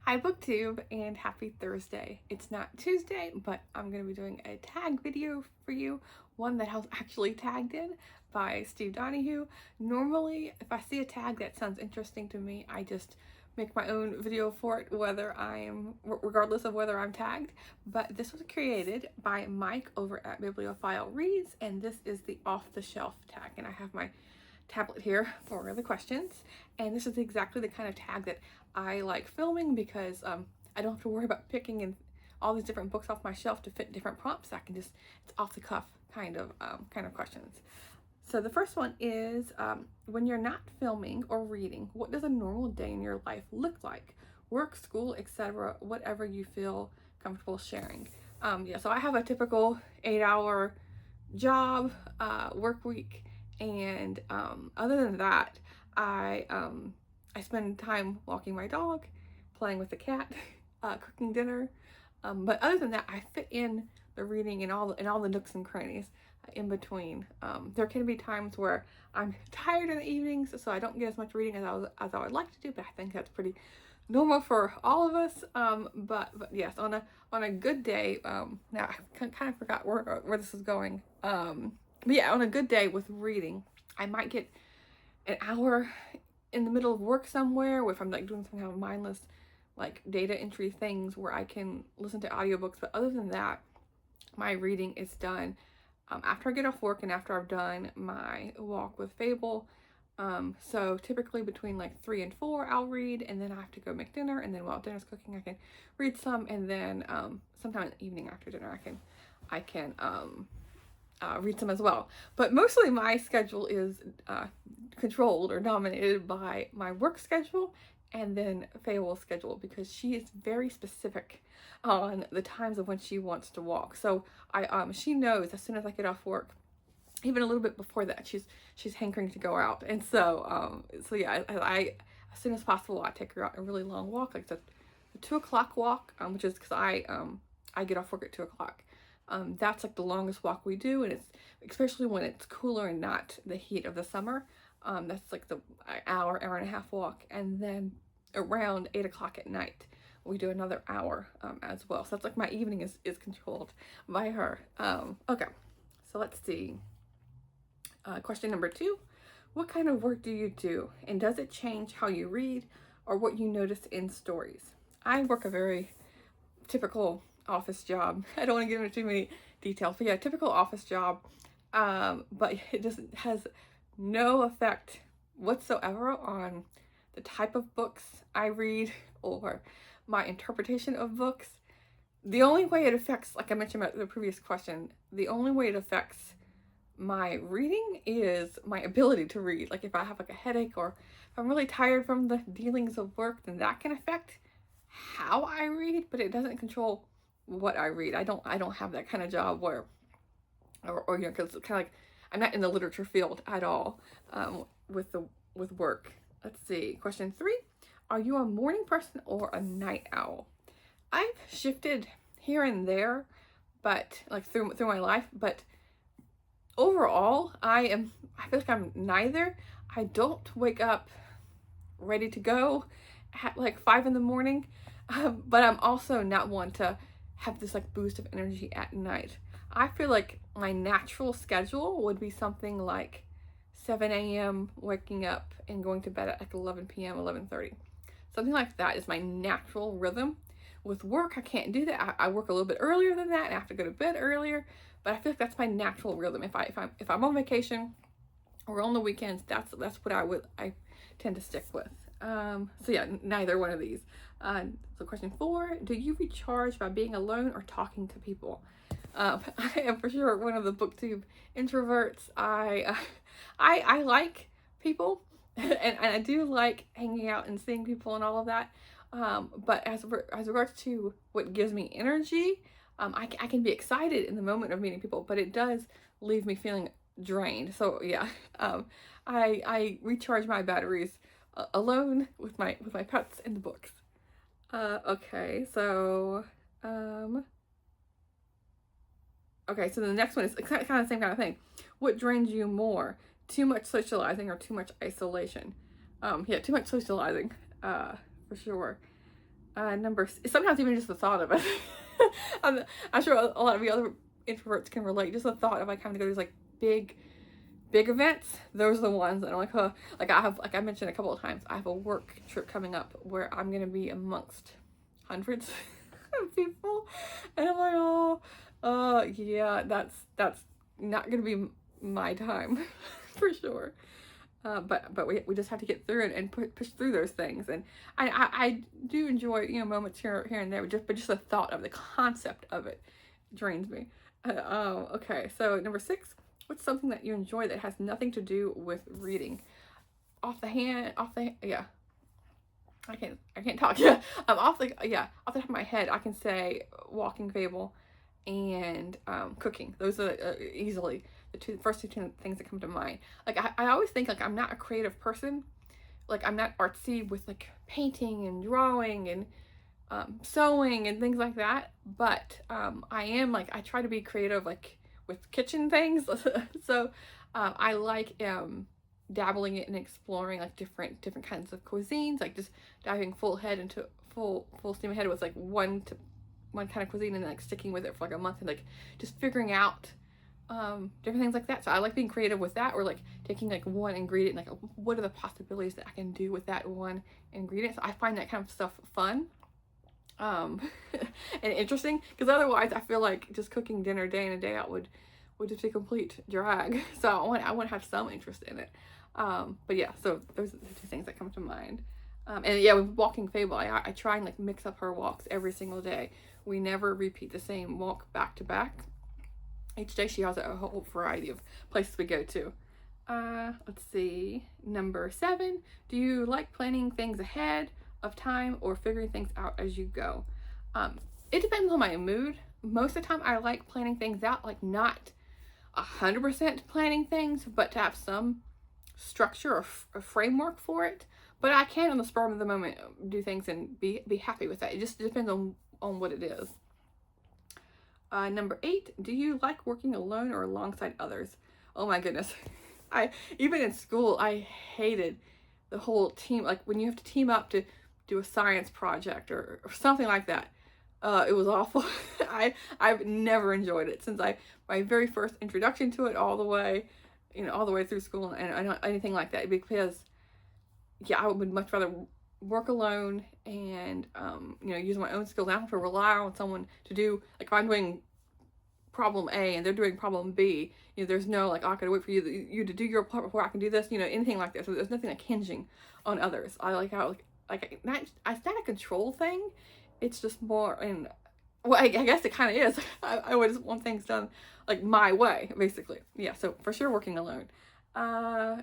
Hi BookTube and happy Thursday. It's not Tuesday, but I'm going to be doing a tag video for you, one that I was actually tagged in by Steve Donahue. Normally, if I see a tag that sounds interesting to me, I just make my own video for it, regardless of whether I'm tagged. But this was created by Mike over at Bibliophile Reads, and this is the off-the-shelf tag, and I have my tablet here for the questions, and this is exactly the kind of tag that I like filming because I don't have to worry about picking in all these different books off my shelf to fit different prompts. I can just, it's off the cuff kind of questions. So the first one is, when you're not filming or reading, what does a normal day in your life look like? Work, school, etc., whatever you feel comfortable sharing. So I have a typical 8-hour job, work week, and other than that, I spend time walking my dog, playing with the cat, cooking dinner. But other than that, I fit in the reading in all the nooks and crannies in between. There can be times where I'm tired in the evenings, so I don't get as much reading as I would like to do. But I think that's pretty normal for all of us. But yes, on a good day, now I kind of forgot where this is going. But yeah, on a good day with reading, I might get an hour in the middle of work somewhere, or if I'm like doing some kind of mindless like data entry things where I can listen to audiobooks. But other than that, my reading is done after I get off work and after I've done my walk with Fable. So typically between like 3 and 4 I'll read, and then I have to go make dinner, and then while dinner's cooking I can read some, and then sometime in the evening after dinner I can read some as well. But mostly my schedule is controlled or dominated by my work schedule and then Fable's schedule, because she is very specific on the times of when she wants to walk. So she knows as soon as I get off work, even a little bit before that, she's hankering to go out. And so yeah, I as soon as possible I take her out a really long walk, like the 2 o'clock walk, which is because I get off work at 2 o'clock. That's like the longest walk we do, and it's especially when it's cooler and not the heat of the summer. That's like the hour and a half walk, and then around 8 o'clock at night we do another hour as well. So that's like my evening is controlled by her. Okay, so let's see. Question number 2: what kind of work do you do, and does it change how you read or what you notice in stories? I work a very typical office job. I don't want to get into too many details, but yeah, typical office job. But it just has no effect whatsoever on the type of books I read or my interpretation of books. The only way it affects, like I mentioned about the previous question, the only way it affects my reading is my ability to read. Like if I have like a headache, or if I'm really tired from the dealings of work, then that can affect how I read, but it doesn't control what I read. I don't have that kind of job where, or you know, because it's kind of like I'm not in the literature field at all with work. Let's see. Question 3: are you a morning person or a night owl? I've shifted here and there, but like through my life, but overall I feel like I'm neither. I don't wake up ready to go at like 5 in the morning, but I'm also not one to have this like boost of energy at night. I feel like my natural schedule would be something like 7 a.m. waking up and going to bed at like 11 p.m., 11:30. Something like that is my natural rhythm. With work, I can't do that. I work a little bit earlier than that, and I have to go to bed earlier. But I feel like that's my natural rhythm. If I'm on vacation or on the weekends, that's what I tend to stick with. So yeah, neither one of these. So question 4: do you recharge by being alone or talking to people? I am for sure one of the BookTube introverts. I like people, and I do like hanging out and seeing people and all of that. But as regards to what gives me energy, I can be excited in the moment of meeting people, but it does leave me feeling drained. So yeah, I recharge my batteries alone with my pets and the books. Okay, so okay, so the next one is kind of the same kind of thing. What drains you more? Too much socializing or too much isolation? Yeah, too much socializing, for sure. Sometimes even just the thought of it. I'm sure a lot of the other introverts can relate. Just the thought of like having to go to these like big events. Those are the ones that I'm like, huh. Like like I mentioned a couple of times, I have a work trip coming up where I'm gonna be amongst hundreds of people, and I'm like, yeah, that's not gonna be my time for sure. But we just have to get through it and push through those things. And I do enjoy, you know, moments here and there, but just the thought of the concept of it drains me. Okay, so number 6, what's something that you enjoy that has nothing to do with reading? Yeah. I can't talk. Yeah. Off the top of my head, I can say walking Fable and cooking. Those are easily the first two things that come to mind. Like I always think like I'm not a creative person. Like I'm not artsy with like painting and drawing and sewing and things like that. But I am like I try to be creative like with kitchen things. So I like dabbling it and exploring like different kinds of cuisines. Like just diving full steam ahead with like one kind of cuisine and like sticking with it for like a month and like just figuring out different things like that. So I like being creative with that, or like taking like one ingredient and like what are the possibilities that I can do with that one ingredient. So I find that kind of stuff fun and interesting, because otherwise I feel like just cooking dinner day in and day out would just be a complete drag. So I want to have some interest in it. But yeah, so those are the two things that come to mind. And yeah, with walking Fable, I try and like mix up her walks every single day. We never repeat the same walk back to back. Each day she has a whole variety of places we go to. Let's see. Number 7, do you like planning things ahead of time or figuring things out as you go? It depends on my mood. Most of the time I like planning things out, like not 100% planning things, but to have some structure or a framework for it. But I can on the spur of the moment do things and be happy with that. It just depends on what it is. Number 8, do you like working alone or alongside others? Oh my goodness. Even in school, I hated the whole team. Like when you have to team up to do a science project or something like that. It was awful. I've never enjoyed it since my very first introduction to it all the way through school and anything like that, because yeah, I would much rather work alone and use my own skills. I don't have to rely on someone to do, like if I'm doing problem A and they're doing problem B, there's no like, oh, I gotta wait for you to do your part before I can do this, anything like that. So there's nothing like hinging on others. I like how it's not a control thing. It's just more well, I guess it kind of is. I would just want things done like my way, basically. Yeah, so for sure working alone.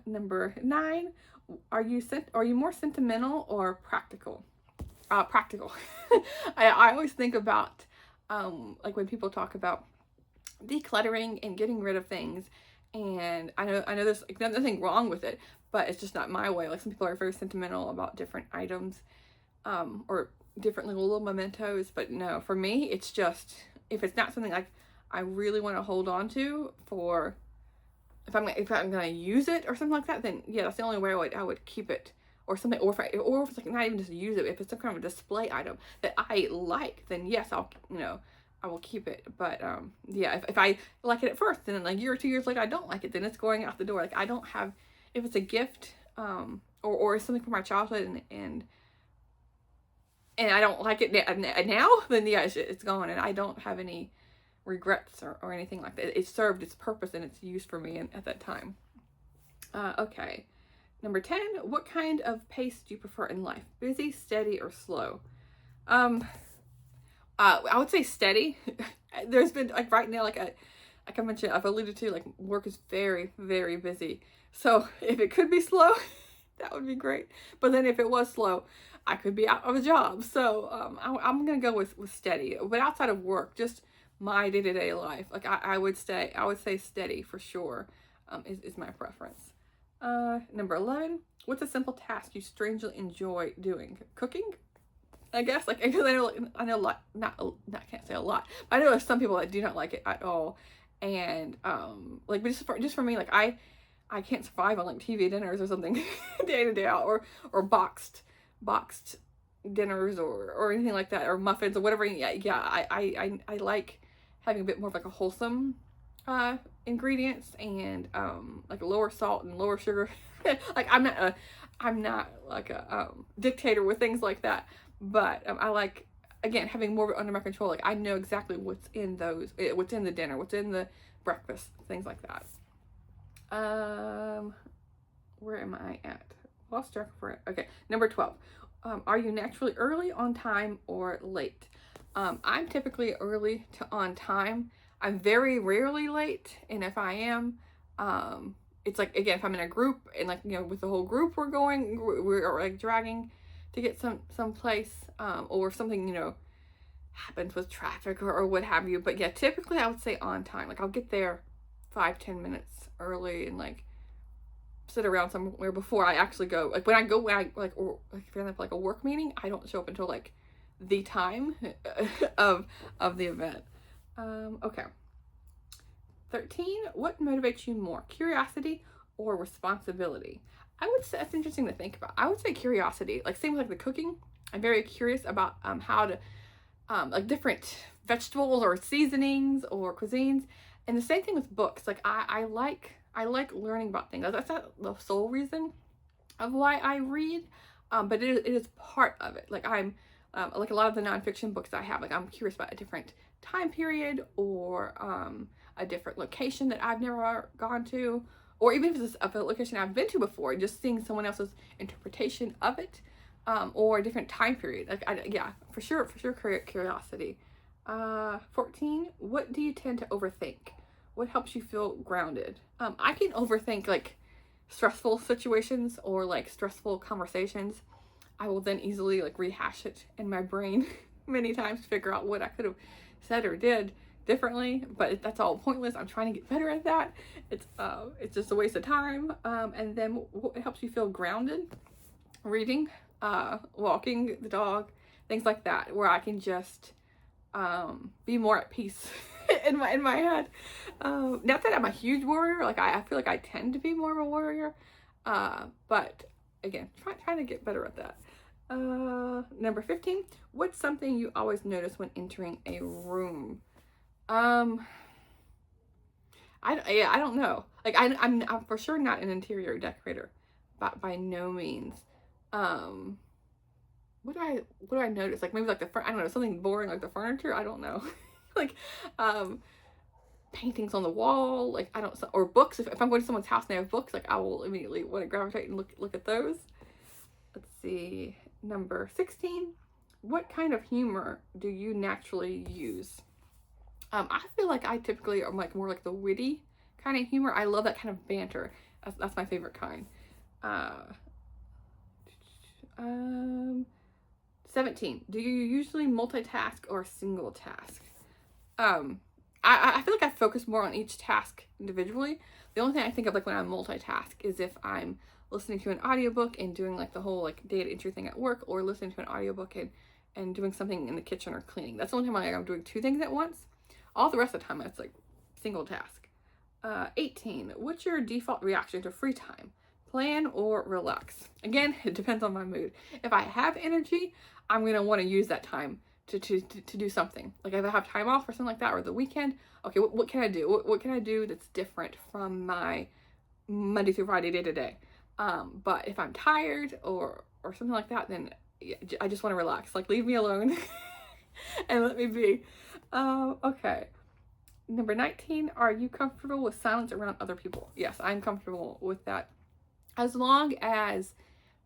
Number 9, are you more sentimental or practical? Practical. I always think about like when people talk about decluttering and getting rid of things, and I know there's like nothing wrong with it, but it's just not my way. Like some people are very sentimental about different items or different little mementos, but no, for me it's just, if it's not something like I really want to hold on to for, if I'm gonna use it or something like that, then yeah, that's the only way I would keep it, or something. Or if it's like not even just use it, if it's some kind of a display item that I like, then yes, I will keep it. But yeah, if I like it at first and then like a year or 2 years later I don't like it, then it's going out the door. Like I don't have, if it's a gift or something from my childhood and I don't like it now, then yeah, it's gone, and I don't have any regrets or anything like that. It served its purpose and its use for me at that time. Okay. Number 10, what kind of pace do you prefer in life? Busy, steady, or slow? I would say steady. There's been like right now, like I mentioned, I've alluded to, like work is very, very busy. So if it could be slow, that would be great. But then if it was slow, I could be out of a job. So I'm gonna go with steady. But outside of work, just my day-to-day life, like I would say steady for sure. Is my preference. Number 11, what's a simple task you strangely enjoy doing? Cooking, I guess, like, because I know a lot, I can't say a lot, but I know there's some people that do not like it at all, and like, but just for me, like I can't survive on like TV dinners or something day in and day out, or boxed dinners or anything like that, or muffins or whatever. Yeah, I like having a bit more of like a wholesome ingredients, and like lower salt and lower sugar. Like I'm not like a dictator with things like that, but I like, again, having more of it under my control. Like I know exactly what's in what's in the dinner, what's in the breakfast, things like that. Where am I at? Lost track for it. Okay, number 12. Are you naturally early, on time, or late? I'm typically early to on time. I'm very rarely late, and if I am, it's like, again, if I'm in a group and like, you know, with the whole group we're like dragging to get some place, or something, you know, happens with traffic or what have you. But yeah, typically I would say on time. Like I'll get there 5-10 minutes early and like sit around somewhere before I actually go. Like when I like, or like if I have like a work meeting, I don't show up until like the time of the event. Okay. 13, what motivates you more, curiosity or responsibility? I would say that's interesting to think about. I would say curiosity. Like same with like the cooking. I'm very curious about how to like different vegetables or seasonings or cuisines. And the same thing with books. Like I like learning about things. That's not the sole reason of why I read, but it is part of it. Like I'm like a lot of the nonfiction books I have, like I'm curious about a different time period or a different location that I've never gone to, or even if it's a location I've been to before, just seeing someone else's interpretation of it, or a different time period. Like yeah, for sure curiosity. 14, what do you tend to overthink? What helps you feel grounded? I can overthink like stressful situations or like stressful conversations. I will then easily like rehash it in my brain many times to figure out what I could have said or did differently, but that's all pointless. I'm trying to get better at that. It's just a waste of time. And then what helps you feel grounded? Reading, walking the dog, things like that, where I can just be more at peace in my head. Not that I'm a huge warrior. Like I feel like I tend to be more of a warrior, but again, trying to get better at that. Number 15, what's something you always notice when entering a room? I don't know. Like I'm for sure not an interior decorator, but by no means. What do I notice? Like maybe like I don't know, something boring like the furniture. I don't know. Like paintings on the wall. Like I don't, or books. If I'm going to someone's house and they have books, like I will immediately want to gravitate and look at those. Let's see. Number 16. What kind of humor do you naturally use? I feel like I typically am like more like the witty kind of humor. I love that kind of banter. That's my favorite kind. 17. Do you usually multitask or single task? I feel like I focus more on each task individually. The only thing I think of like when I multitask is if I'm listening to an audiobook and doing like the whole like data entry thing at work, or listening to an audiobook and doing something in the kitchen or cleaning. That's the only time I'm doing two things at once. All the rest of the time, it's like single task. 18, what's your default reaction to free time? Plan or relax? Again, it depends on my mood. If I have energy, I'm going to want to use that time to do something. Like if I have time off or something like that, or the weekend, okay, what can I do? What can I do that's different from my Monday through Friday day to day? But if I'm tired or something like that, then I just want to relax. Like leave me alone and let me be. Okay. Number 19, are you comfortable with silence around other people? Yes, I'm comfortable with that. As long as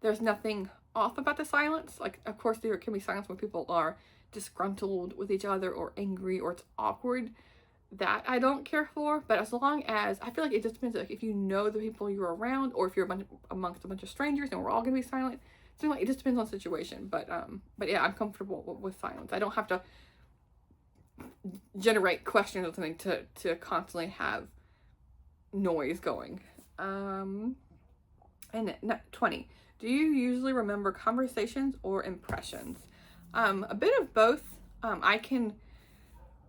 there's nothing off about the silence. Like, of course, there can be silence when people are disgruntled with each other or angry or it's awkward. That I don't care for. But as long as, I feel like it just depends, like if you know the people you're around, or if you're amongst a bunch of strangers and we're all gonna be silent. So like, it just depends on the situation. But yeah, I'm comfortable with silence. I don't have to generate questions or something to constantly have noise going. And 20, do you usually remember conversations or impressions? A bit of both. I can,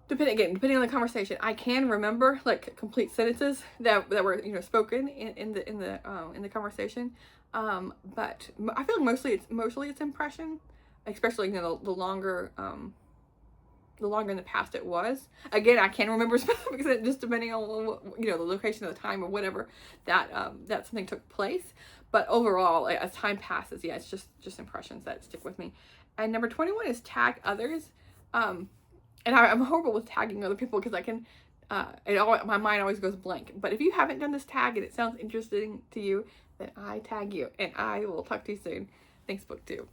depending on the conversation, I can remember like complete sentences that were spoken in the conversation. But I feel like mostly it's impression. especially, you know, the longer in the past it was. Again, I can't remember specifics, just depending on, you know, the location of the time or whatever that that something took place. But overall, as time passes, yeah, it's just impressions that stick with me. And number 21 is tag others. And I'm horrible with tagging other people because I can, my mind always goes blank. But if you haven't done this tag and it sounds interesting to you, then I tag you. And I will talk to you soon. Thanks, BookTube.